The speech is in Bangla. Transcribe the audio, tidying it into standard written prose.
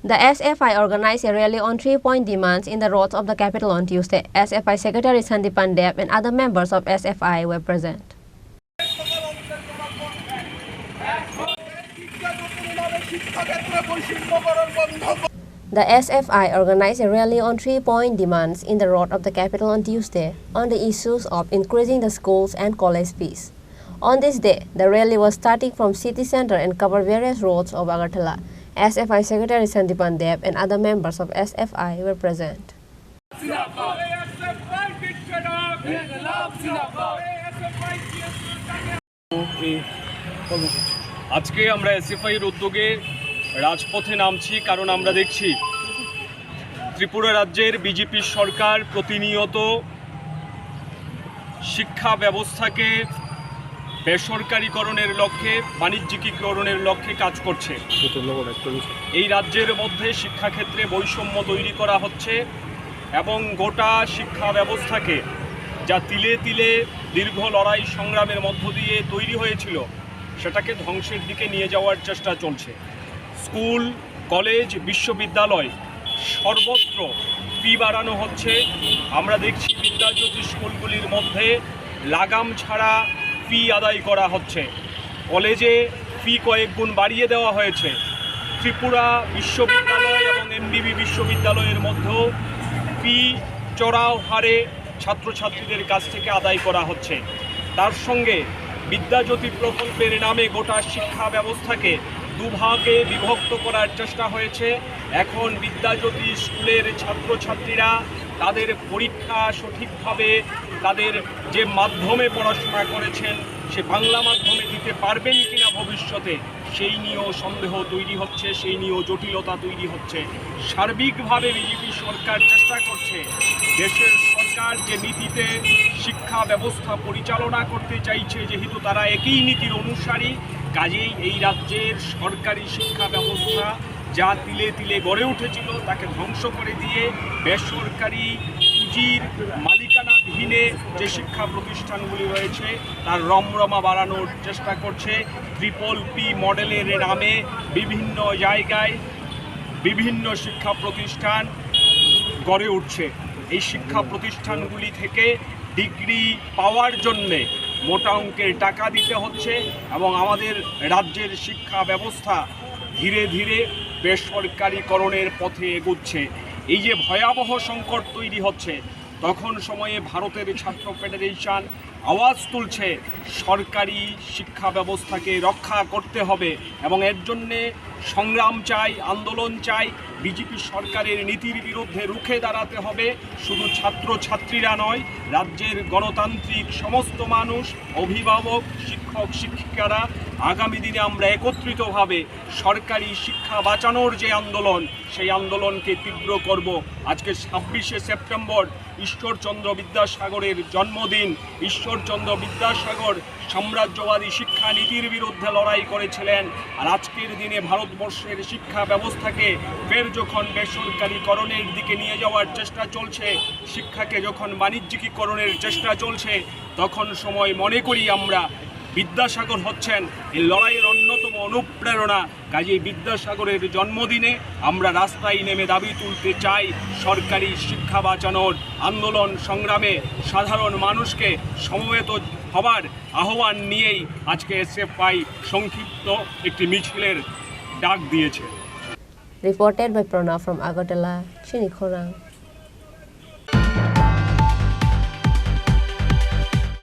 The SFI organized a rally on 3-point demands in the roads of the capital on Tuesday. SFI Secretary Sandipan Deb and other members of SFI were present. The SFI organized a rally on 3-point demands in the road of the capital on Tuesday on the issues of increasing the schools and college fees. On this day, the rally was starting from city center and covered various roads of Agartala. SFI Secretary Sandipan Deb and other members of SFI were present. আজকে আমরা এসএফআই এর উদ্যোগে রাজপথে নামছি কারণ আমরা দেখছি ত্রিপুরা রাজ্যের বিজেপি সরকার প্রতিনিয়ত শিক্ষা ব্যবস্থাকে বেসরকারীকরণের লক্ষ্যে বাণিজ্যিকীকরণের লক্ষ্যে কাজ করছে। এই রাজ্যের মধ্যে শিক্ষাক্ষেত্রে বৈষম্য তৈরি করা হচ্ছে এবং গোটা শিক্ষা ব্যবস্থাকে যা তিলে তিলে দীর্ঘ লড়াই সংগ্রামের মধ্য দিয়ে তৈরি হয়েছিল সেটাকে ধ্বংসের দিকে নিয়ে যাওয়ার চেষ্টা চলছে। স্কুল, কলেজ, বিশ্ববিদ্যালয় সর্বত্র ফি বাড়ানো হচ্ছে। আমরা দেখছি বিদ্যাজ্যোতি স্কুলগুলির মধ্যে লাগাম ছাড়া ফি আদায় করা হচ্ছে। কলেজে ফি কয়েক গুণ বাড়িয়ে দেওয়া হয়েছে। ত্রিপুরা বিশ্ববিদ্যালয় এবং এমবিবি বিশ্ববিদ্যালয়ের মধ্যেও ফি চড়াও হারে ছাত্রছাত্রীদের কাছ থেকে আদায় করা হচ্ছে। তার সঙ্গে বিদ্যাজ্যোতি প্রকল্পের নামে গোটা শিক্ষা ব্যবস্থাকে দুভাগে বিভক্ত করার চেষ্টা হয়েছে। এখন বিদ্যাজ্যোতি স্কুলের ছাত্রছাত্রীরা তাদের পরীক্ষা সঠিকভাবে তাদের যে মাধ্যমে পড়াশোনা করেছেন সে বাংলা মাধ্যমে দিতে পারবেন কিনা ভবিষ্যতে সেই নিয়েও সন্দেহ তৈরি হচ্ছে, সেই নিয়েও জটিলতা তৈরি হচ্ছে। সার্বিকভাবে বিজেপি সরকার চেষ্টা করছে দেশের সরকার যে নীতিতে শিক্ষা ব্যবস্থা পরিচালনা করতে চাইছে, যেহেতু তারা একই নীতির অনুসারী, কাজেই এই রাজ্যের সরকারি শিক্ষা ব্যবস্থা যা তিলে তিলে গড়ে উঠেছিল তাকে ধ্বংস করে দিয়ে বেসরকারি পুঁজির মালিকানাধীনে যে শিক্ষা প্রতিষ্ঠানগুলি রয়েছে তার রমরমা বাড়ানোর চেষ্টা করছে। ট্রিপল পি মডেলের নামে বিভিন্ন জায়গায় বিভিন্ন শিক্ষা প্রতিষ্ঠান গড়ে উঠছে। এই শিক্ষা প্রতিষ্ঠানগুলি থেকে ডিগ্রি পাওয়ার জন্যে মোটা অঙ্কের টাকা দিতে হচ্ছে এবং আমাদের রাজ্যের শিক্ষা ব্যবস্থা ধীরে ধীরে বেসরকারীকরণের পথে এগোচ্ছে। এই যে ভয়াবহ সংকট তৈরি হচ্ছে তখন সময়ে ভারতের ছাত্র ফেডারেশন আওয়াজ তুলছে সরকারি শিক্ষা ব্যবস্থাকে রক্ষা করতে হবে এবং এর জন্যে সংগ্রাম চাই, আন্দোলন চাই। বিজেপি সরকারের নীতির বিরুদ্ধে রুখে দাঁড়াতে হবে। শুধু ছাত্রছাত্রীরা নয়, রাজ্যের গণতান্ত্রিক সমস্ত মানুষ, অভিভাবক, শিক্ষক শিক্ষিকারা আগামী দিনে আমরা একত্রিতভাবে সরকারি শিক্ষা বাঁচানোর যে আন্দোলন সেই আন্দোলনকে তীব্র করব। আজকে 26শে সেপ্টেম্বর ঈশ্বরচন্দ্র বিদ্যাসাগরের জন্মদিন। ঈশ্বরচন্দ্র বিদ্যাসাগর সাম্রাজ্যবাদী শিক্ষা নীতির বিরুদ্ধে লড়াই করেছিলেন। আর আজকের দিনে ভারতবর্ষের শিক্ষা ব্যবস্থাকে ফের যখন বেসরকারীকরণের দিকে নিয়ে যাওয়ার চেষ্টা চলছে, শিক্ষাকে যখন বাণিজ্যিকীকরণের চেষ্টা চলছে, তখন সময় মনে করি আমরা বিদ্যাসাগর হচ্ছেন এই লড়াইয়ের অন্যতম অনুপ্রেরণা। কাজেই বিদ্যাসাগরের জন্মদিনে আমরা রাস্তায় নেমে দাবি তুলতে চাই সরকারি শিক্ষা বাঁচানোর আন্দোলন সংগ্রামে সাধারণ মানুষকে সমবেত হবার আহ্বান নিয়েই আজকে এসএফআই সংক্ষিপ্ত একটি মিছিলের ডাক দিয়েছে। Reported by Pranav from Agartala, Chini, Khorang.